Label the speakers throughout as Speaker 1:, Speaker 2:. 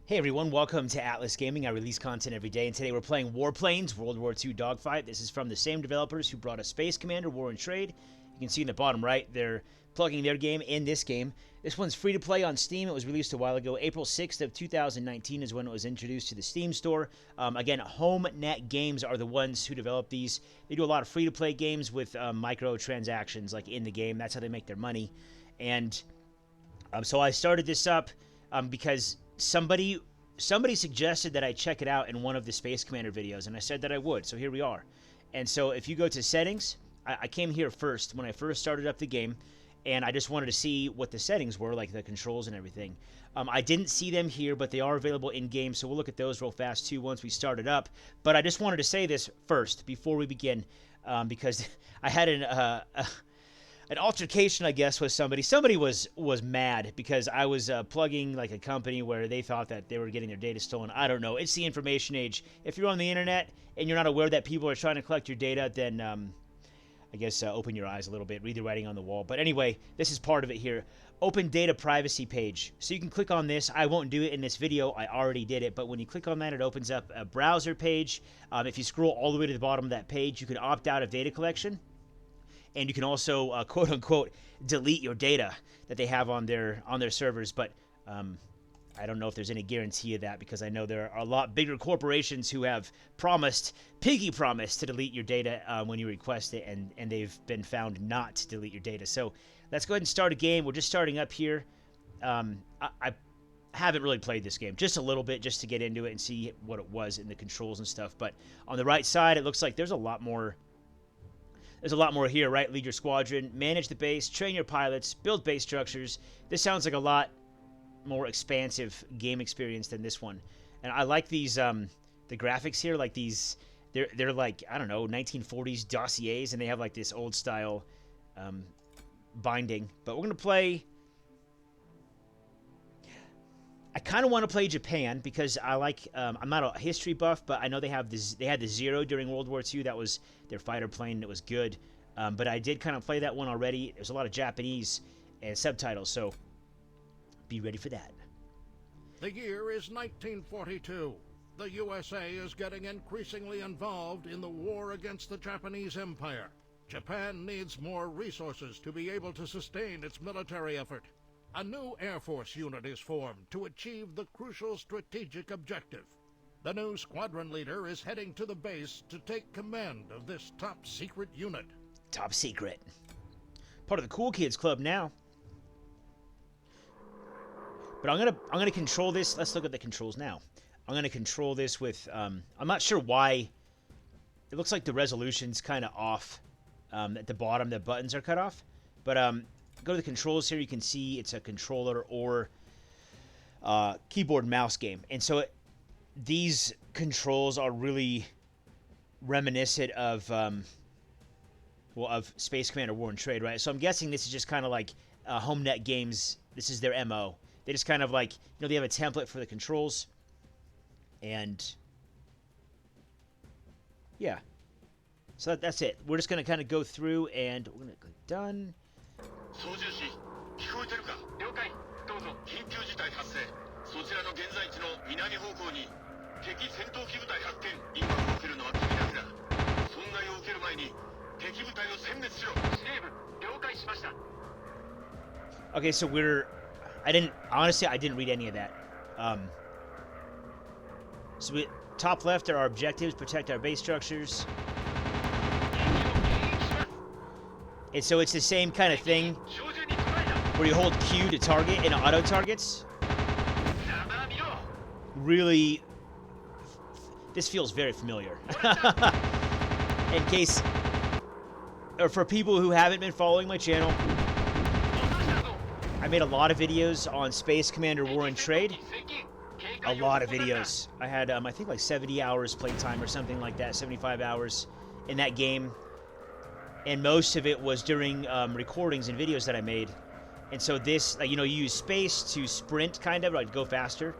Speaker 1: Hey everyone, welcome to Atlas Gaming. I release content every day, and today we're playing Warplanes, World War II Dogfight. This is from the same developers who brought us Space Commander, War and Trade. You can see in the bottom right, they're plugging their game in this game. This one's free to play on Steam. It was released a while ago. April 6th of 2019 is when it was introduced to the Steam store. Again, HomeNet Games are the ones who develop these. They do a lot of free-to-play games with microtransactions like in the game. That's how they make their money. And so I started this up because somebody suggested that I check it out in one of the Space Commander videos, and I said that I would, so here we are. And so if you go to settings, I came here first when I first started up the game, and I just wanted to see what the settings were, like the controls and everything. I didn't see them here, but they are available in-game, so we'll look at those real fast too once we start it up. But I just wanted to say this first before we begin, because I had an altercation, I guess, with somebody. Somebody was mad because I was plugging like a company where they thought that they were getting their data stolen. I don't know. It's the information age. If you're on the internet and you're not aware that people are trying to collect your data, then I guess open your eyes a little bit. Read the writing on the wall. But anyway, this is part of it here. Open data privacy page. So you can click on this. I won't do it in this video. I already did it. But when you click on that, it opens up a browser page. If you scroll all the way to the bottom of that page, you can opt out of data collection. And you can also, quote-unquote, delete your data that they have on their servers. But I don't know if there's any guarantee of that, because I know there are a lot bigger corporations who have pinky promised to delete your data when you request it, and they've been found not to delete your data. So let's go ahead and start a game. We're just starting up here. I haven't really played this game, just a little bit, just to get into it and see what it was in the controls and stuff. But on the right side, it looks like there's a lot more. There's a lot more here, right? Lead your squadron, manage the base, train your pilots, build base structures. This sounds like a lot more expansive game experience than this one. And I like these, the graphics here, like these, they're like, I don't know, 1940s dossiers, and they have like this old style binding. But we're going to play, I kind of want to play Japan because I like, I'm not a history buff, but I know they have this, they had the Zero during World War II. That was their fighter plane, and it was good. But I did kind of play that one already. There's a lot of Japanese and subtitles, so be ready for that.
Speaker 2: The year is 1942. The USA is getting increasingly involved in the war against the Japanese Empire. Japan needs more resources to be able to sustain its military effort. A new Air Force unit is formed to achieve the crucial strategic objective. The new squadron leader is heading to the base to take command of this top-secret unit.
Speaker 1: Top secret. Part of the cool kids club now. But I'm gonna control this. Let's look at the controls now. I'm gonna control this with. I'm not sure why. It looks like the resolution's kind of off. At the bottom, the buttons are cut off. But go to the controls here. You can see it's a controller or keyboard and mouse game. And so these controls are really reminiscent of of Space Commander War and Trade, right? So I'm guessing this is just kind of like HomeNet Games. This is their MO. They just kind of like, they have a template for the controls. And yeah. So that's it. We're just going to kind of go through, and we're going to click done. Okay, so I didn't read any of that. Top left are our objectives: protect our base structures. And so it's the same kind of thing where you hold Q to target and auto targets. Really, this feels very familiar. In case, or for people who haven't been following my channel, I made a lot of videos on Space Commander War and Trade. A lot of videos. I had, I think, like 70 hours playtime or something like that, 75 hours in that game. And most of it was during recordings and videos that I made. And so this, you use space to sprint, kind of, like go faster.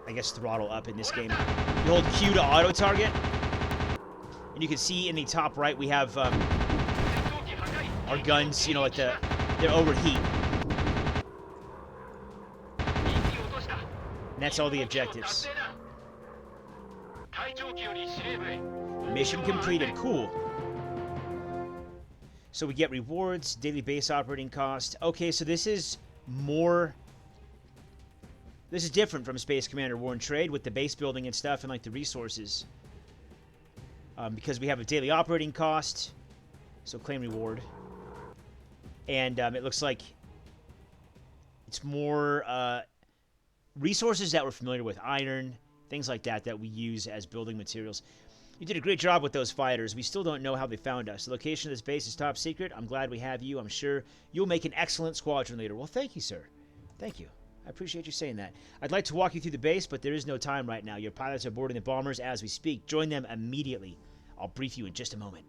Speaker 1: I guess throttle up in this game. You hold Q to auto target. And you can see in the top right, we have our guns, like they overheat. And that's all the objectives. Mission completed. Cool. So we get rewards, daily base operating cost. Okay, so this is more... This is different from Space Commander War and Trade with the base building and stuff and like the resources. Because we have a daily operating cost. So claim reward. And it looks like it's more resources that we're familiar with. Iron, things like that that we use as building materials. You did a great job with those fighters. We still don't know how they found us. The location of this base is top secret. I'm glad we have you. I'm sure you'll make an excellent squadron leader. Well, thank you, sir. Thank you. I appreciate you saying that. I'd like to walk you through the base, but there is no time right now. Your pilots are boarding the bombers as we speak. Join them immediately. I'll brief you in just a moment.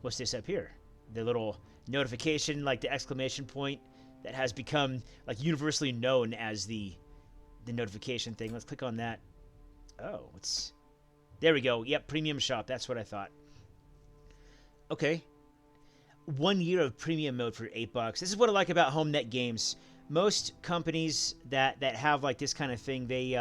Speaker 1: What's this up here? The little notification, like the exclamation point that has become like universally known as the notification thing. Let's click on that. Oh, it's... There we go. Yep, premium shop. That's what I thought. Okay. 1 year of premium mode for $8. This is what I like about home net games. Most companies that have like this kind of thing, they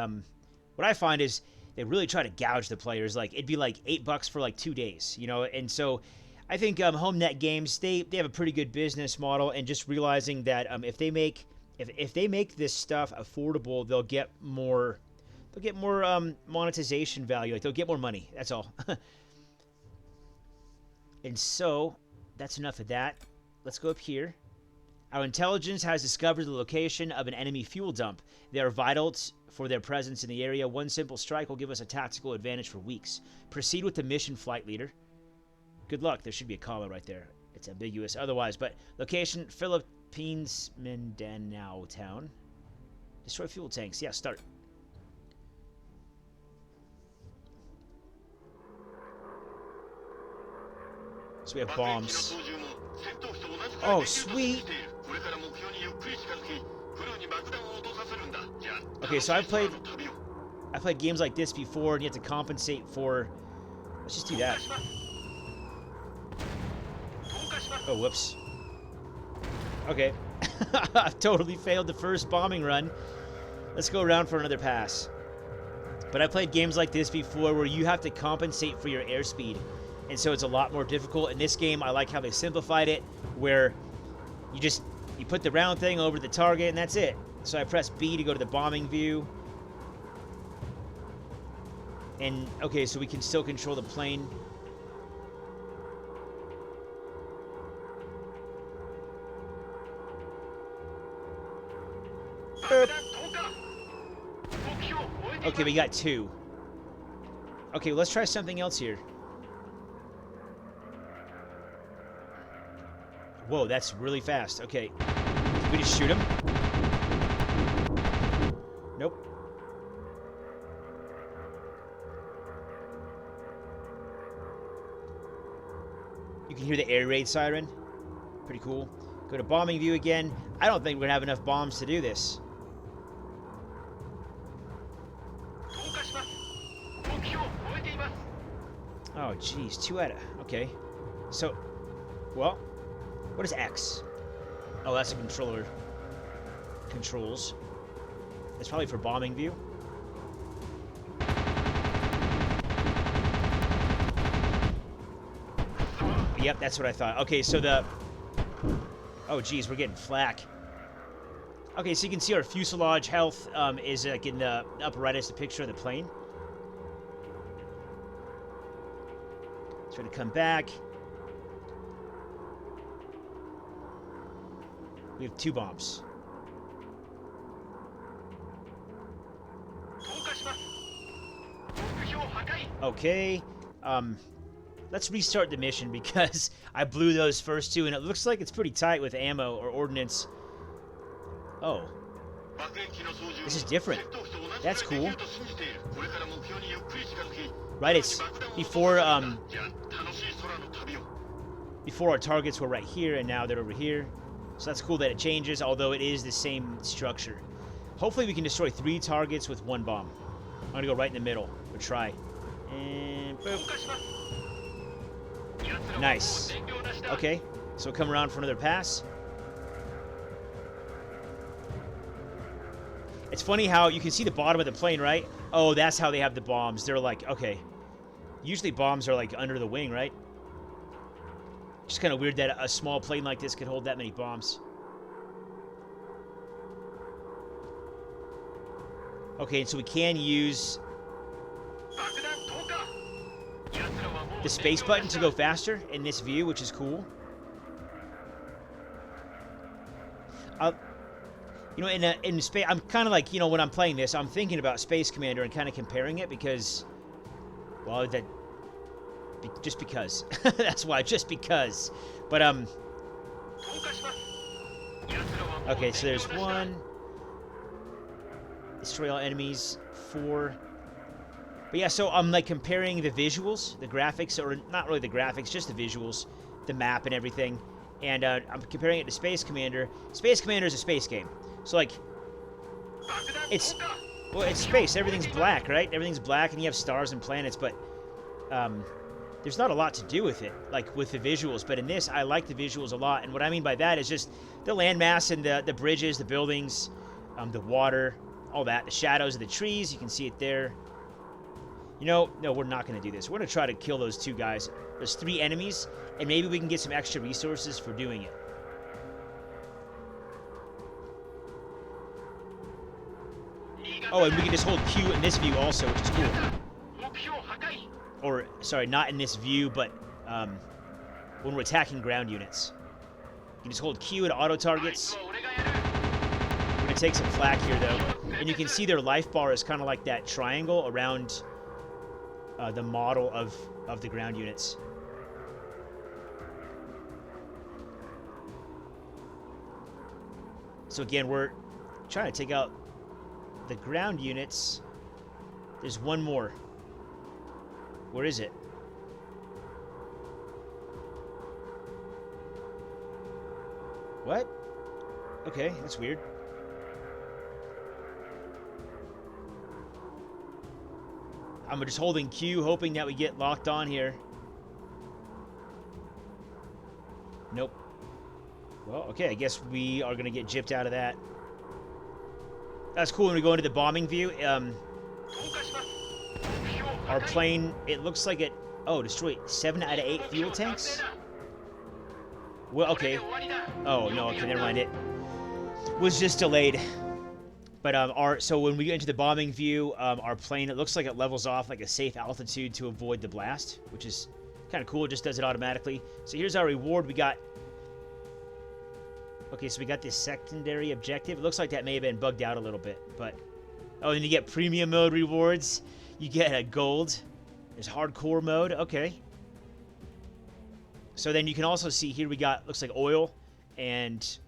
Speaker 1: what I find is they really try to gouge the players. Like it'd be like $8 for like 2 days, you know. And so I think home net games they have a pretty good business model, and just realizing that if they make this stuff affordable, they'll get more. They'll get more monetization value. Like they'll get more money. That's all. And so that's enough of that. Let's go up here. Our intelligence has discovered the location of an enemy fuel dump. They are vital for their presence in the area. One simple strike will give us a tactical advantage for weeks. Proceed with the mission, flight leader. Good luck. There should be a comma right there. It's ambiguous otherwise. But location, Philippines, Mindanao town. Destroy fuel tanks. Yeah, start. So we have bombs. Oh, sweet. Okay, so I've played games like this before, and you have to compensate for... Let's just do that. Oh, whoops. Okay. I've totally failed the first bombing run. Let's go around for another pass. But I played games like this before where you have to compensate for your airspeed. And so it's a lot more difficult. In this game, I like how they simplified it, where you put the round thing over the target, and that's it. So I press B to go to the bombing view. And, okay, so we can still control the plane. Burp. Okay, we got 2. Okay, let's try something else here. Whoa, that's really fast. Okay. Can we just shoot him? Nope. You can hear the air raid siren. Pretty cool. Go to bombing view again. I don't think we're gonna have enough bombs to do this. Oh, geez. 2 out of... Okay. So... Well... What is X? Oh, that's a controller. Controls. It's probably for bombing view. Yep, that's what I thought. Okay, so the... Oh, geez, we're getting flack. Okay, so you can see our fuselage health is like in the upper right is the picture of the plane. It's going to come back. We have 2 bombs. Okay. Let's restart the mission because I blew those first 2, and it looks like it's pretty tight with ammo or ordnance. Oh. This is different. That's cool. Right, it's before our targets were right here, and now they're over here. So that's cool that it changes, although it is the same structure. Hopefully we can destroy 3 targets with 1 bomb. I'm gonna go right in the middle. Or try. And boop. Nice. Okay, so come around for another pass. It's funny how you can see the bottom of the plane, right? Oh, that's how they have the bombs. They're like, okay. Usually bombs are like under the wing, right? Just kind of weird that a small plane like this could hold that many bombs. Okay, so we can use the space button to go faster in this view, which is cool. You know, in space, I'm kind of like, you know, when I'm playing this, I'm thinking about Space Commander and kind of comparing it because, well, just because. That's why, just because. But, okay, so there's 1. Destroy all enemies. 4. But yeah, so I'm like comparing the visuals, the graphics, or not really the graphics, just the visuals, the map and everything. And I'm comparing it to Space Commander. Space Commander is a space game. So like, it's space. Everything's black, right? Everything's black and you have stars and planets, but there's not a lot to do with it, like with the visuals. But in this, I like the visuals a lot. And what I mean by that is just the landmass and the bridges, the buildings, the water, all that. The shadows of the trees, you can see it there. You know, no, we're not going to do this. We're going to try to kill those 2 guys. There's 3 enemies, and maybe we can get some extra resources for doing it. Oh, and we can just hold Q in this view also, which is cool. Or, sorry, not in this view, but when we're attacking ground units. You can just hold Q at auto targets. We're going to take some flak here, though. And you can see their life bar is kind of like that triangle around the model of the ground units. So again, we're trying to take out the ground units. There's 1 more. Where is it? What? Okay, that's weird. I'm just holding Q, hoping that we get locked on here. Nope. Well, okay, I guess we are going to get gypped out of that. That's cool when we go into the bombing view. Our plane, it looks like it... Oh, destroyed 7 out of 8 fuel tanks? Well, okay. Oh, no, okay, never mind. It was just delayed. But so when we get into the bombing view, our plane, it looks like it levels off like a safe altitude to avoid the blast, which is kind of cool. It just does it automatically. So here's our reward. We got... Okay, so we got this secondary objective. It looks like that may have been bugged out a little bit, but... Oh, and you get premium mode rewards. You get a gold. There's hardcore mode. Okay. So then you can also see here we got, looks like oil and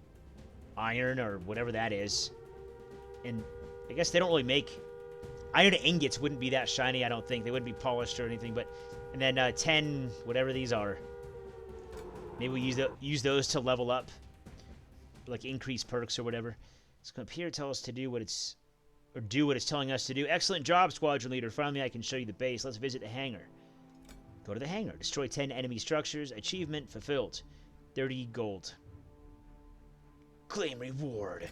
Speaker 1: iron or whatever that is. And I guess they don't really make... Iron ingots wouldn't be that shiny, I don't think. They wouldn't be polished or anything, but... And then 10, whatever these are. Maybe we use those to level up. Like increase perks or whatever. Let's come up here, tell us to do what it's... Or do what it's telling us to do. Excellent job, Squadron Leader. Finally, I can show you the base. Let's visit the hangar. Go to the hangar. Destroy 10 enemy structures. Achievement fulfilled. 30 gold. Claim reward.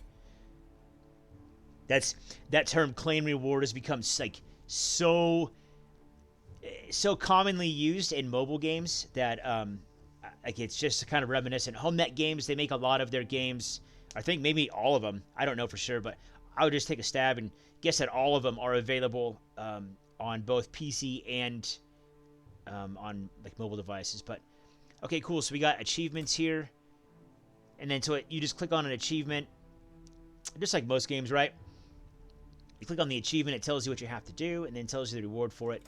Speaker 1: That term, claim reward, has become like so commonly used in mobile games that like it's just kind of reminiscent. HomeNet games, they make a lot of their games. I think maybe all of them. I don't know for sure, but I would just take a stab and guess that all of them are available on both PC and on like mobile devices. But okay, cool. So we got achievements here, and then you just click on an achievement, just like most games, right? You click on the achievement, it tells you what you have to do, and then tells you the reward for it.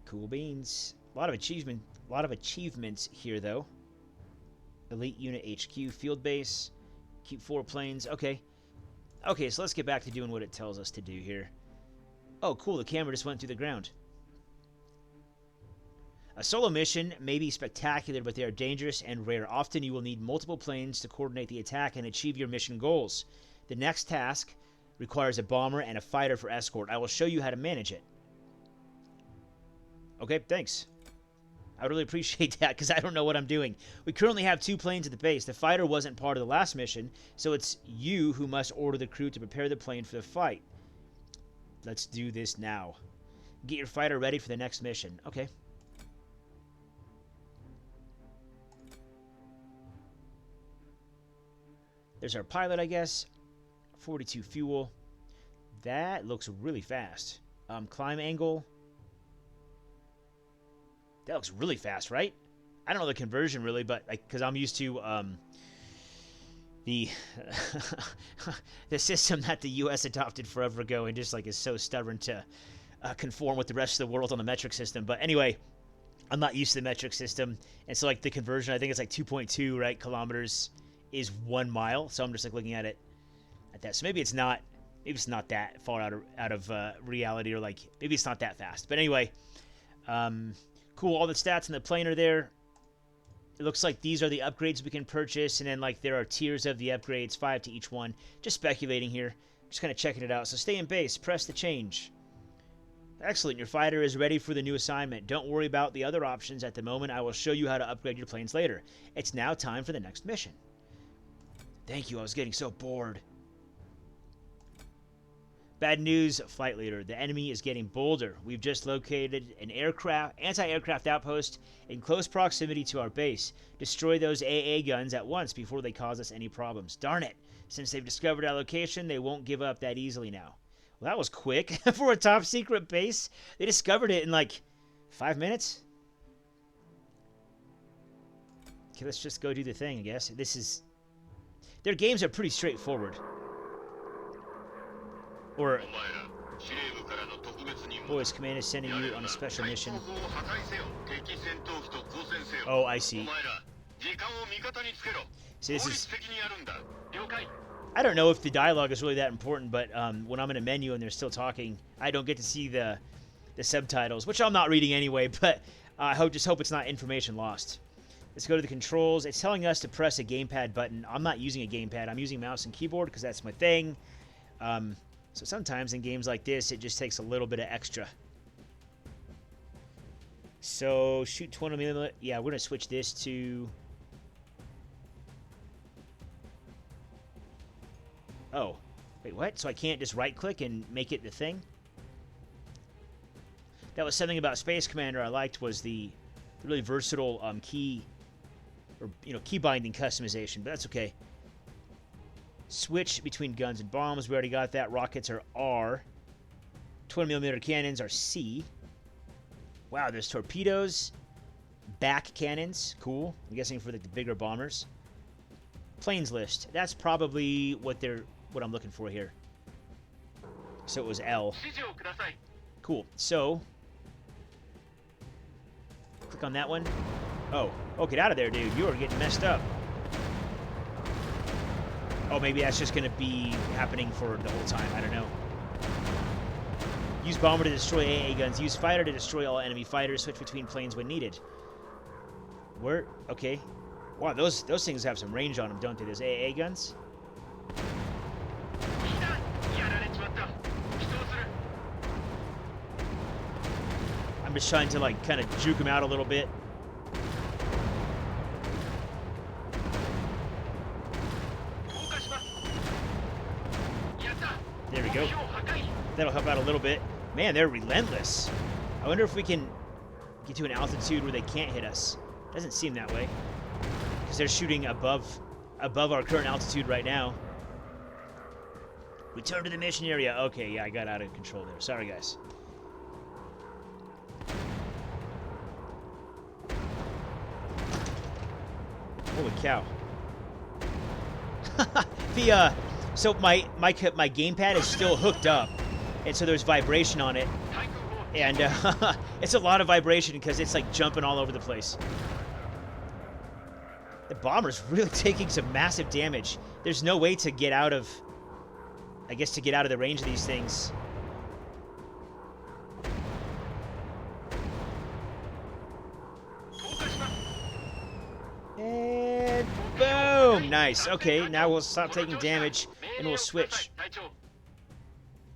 Speaker 1: Cool beans. A lot of achievements here, though. Elite Unit HQ, Field Base, keep 4 planes. Okay. Okay, so let's get back to doing what it tells us to do here. Oh, cool, the camera just went through the ground. A solo mission may be spectacular, but they are dangerous and rare. Often you will need multiple planes to coordinate the attack and achieve your mission goals. The next task requires a bomber and a fighter for escort. I will show you how to manage it. Okay, thanks. I would really appreciate that because I don't know what I'm doing. We currently have 2 planes at the base. The fighter wasn't part of the last mission, so it's you who must order the crew to prepare the plane for the fight. Let's do this now. Get your fighter ready for the next mission. Okay. There's our pilot, I guess. 42 fuel. That looks really fast. Climb angle. That looks really fast, right? I don't know the conversion really, but because I'm used to the the system that the U.S. adopted forever ago, and just is so stubborn to conform with the rest of the world on the metric system. But anyway, I'm not used to the metric system, and so the conversion, I think it's 2.2 right kilometers is 1 mile. So I'm just looking at it at that. So maybe it's not that far out of reality, or maybe it's not that fast. But anyway, cool. All the stats in the plane are there. It looks like these are the upgrades we can purchase, and then there are tiers of the upgrades, 5 to each one. Just speculating here, just kind of checking it out. So stay in base, press the change. Excellent, your fighter is ready for the new assignment. Don't worry about the other options at the moment. I will show you how to upgrade your planes later. It's now time for the next mission. Thank you, I was getting so bored. Bad news, flight leader. The enemy is getting bolder. We've just located an anti-aircraft outpost in close proximity to our base. Destroy those AA guns at once before they cause us any problems. Darn it. Since they've discovered our location, they won't give up that easily now. Well, that was quick. For a top secret base, they discovered it in 5 minutes. Okay, let's just go do the thing, I guess. Their games are pretty straightforward. Or, boys, command is sending you on a special mission. Oh, I see. So this is... I don't know if the dialogue is really that important, but when I'm in a menu and they're still talking, I don't get to see the subtitles, which I'm not reading anyway, but I just hope it's not information lost. Let's go to the controls. It's telling us to press a gamepad button. I'm not using a gamepad. I'm using mouse and keyboard because that's my thing. So sometimes in games like this, it just takes a little bit of extra. So shoot 20mm. Yeah, we're going to switch this to... Oh, wait, what? So I can't just right-click and make it the thing? That was something about Space Commander I liked, was the really versatile key, or key binding customization, but that's okay. Switch between guns and bombs. We already got that. Rockets are R. 20mm cannons are C. Wow, there's torpedoes. Back cannons. Cool. I'm guessing for the bigger bombers. Planes list. That's probably what I'm looking for here. So it was L. Cool. So click on that one. Oh, get out of there, dude. You are getting messed up. Oh, maybe that's just going to be happening for the whole time. I don't know. Use bomber to destroy AA guns. Use fighter to destroy all enemy fighters. Switch between planes when needed. Where? Okay. Wow, those things have some range on them, don't they? Those AA guns? I'm just trying to, kind of juke them out a little bit. There we go. That'll help out a little bit. Man, they're relentless. I wonder if we can get to an altitude where they can't hit us. Doesn't seem that way. Because they're shooting above our current altitude right now. Return to the mission area. Okay, yeah, I got out of control there. Sorry, guys. Holy cow. So my gamepad is still hooked up, and so there's vibration on it, and it's a lot of vibration because it's jumping all over the place. The bomber's really taking some massive damage. There's no way to get out of, I guess, to get out of the range of these things. And boom! Nice. Okay, now we'll stop taking damage and we'll switch.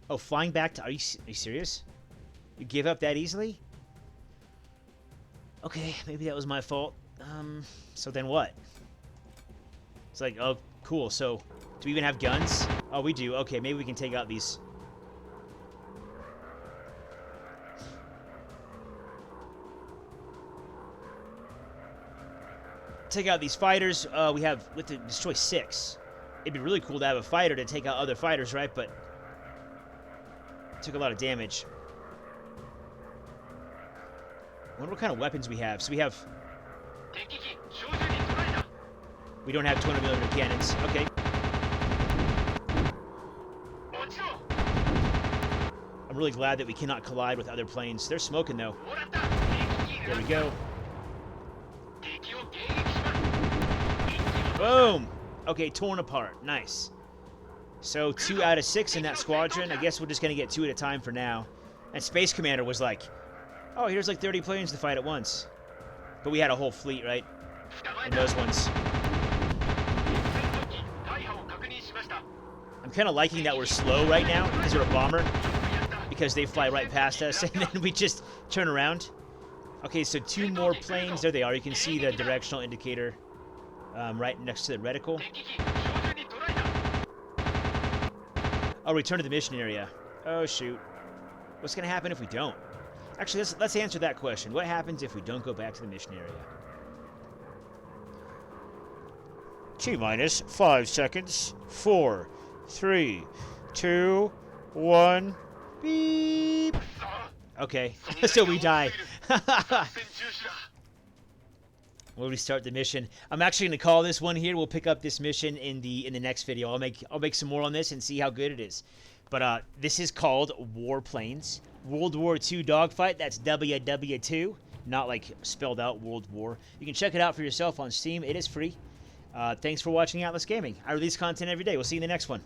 Speaker 1: Oh, flying back to... Are you serious? You give up that easily? Okay, maybe that was my fault. So then what? It's like, oh, cool. So, do we even have guns? Oh, we do. Okay, maybe we can take out these. Take out these fighters. We have to destroy 6. It'd be really cool to have a fighter to take out other fighters, right? But took a lot of damage. I wonder what kind of weapons we have. So we have... We don't have 200mm cannons. Okay. I'm really glad that we cannot collide with other planes. They're smoking, though. There we go. Boom! Okay, torn apart. Nice. So 2 out of 6 in that squadron. I guess we're just going to get 2 at a time for now. And Space Commander was like, oh, here's like 30 planes to fight at once. But we had a whole fleet, right? And those ones. I'm kind of liking that we're slow right now because we're a bomber. Because they fly right past us and then we just turn around. Okay, so 2 more planes. There they are. You can see the directional indicator right next to the reticle. Oh, return to the mission area. Oh, shoot. What's going to happen if we don't? Actually, let's answer that question. What happens if we don't go back to the mission area? T-minus 5 seconds. 4, 3, 2, 1. Beep. Okay, so we die. We'll restart the mission. I'm actually going to call this one here. We'll pick up this mission in the next video. I'll make some more on this and see how good it is. But this is called Warplanes. World War II Dogfight. That's WW2, not like spelled out World War. You can check it out for yourself on Steam. It is free. Thanks for watching Atlas Gaming. I release content every day. We'll see you in the next one.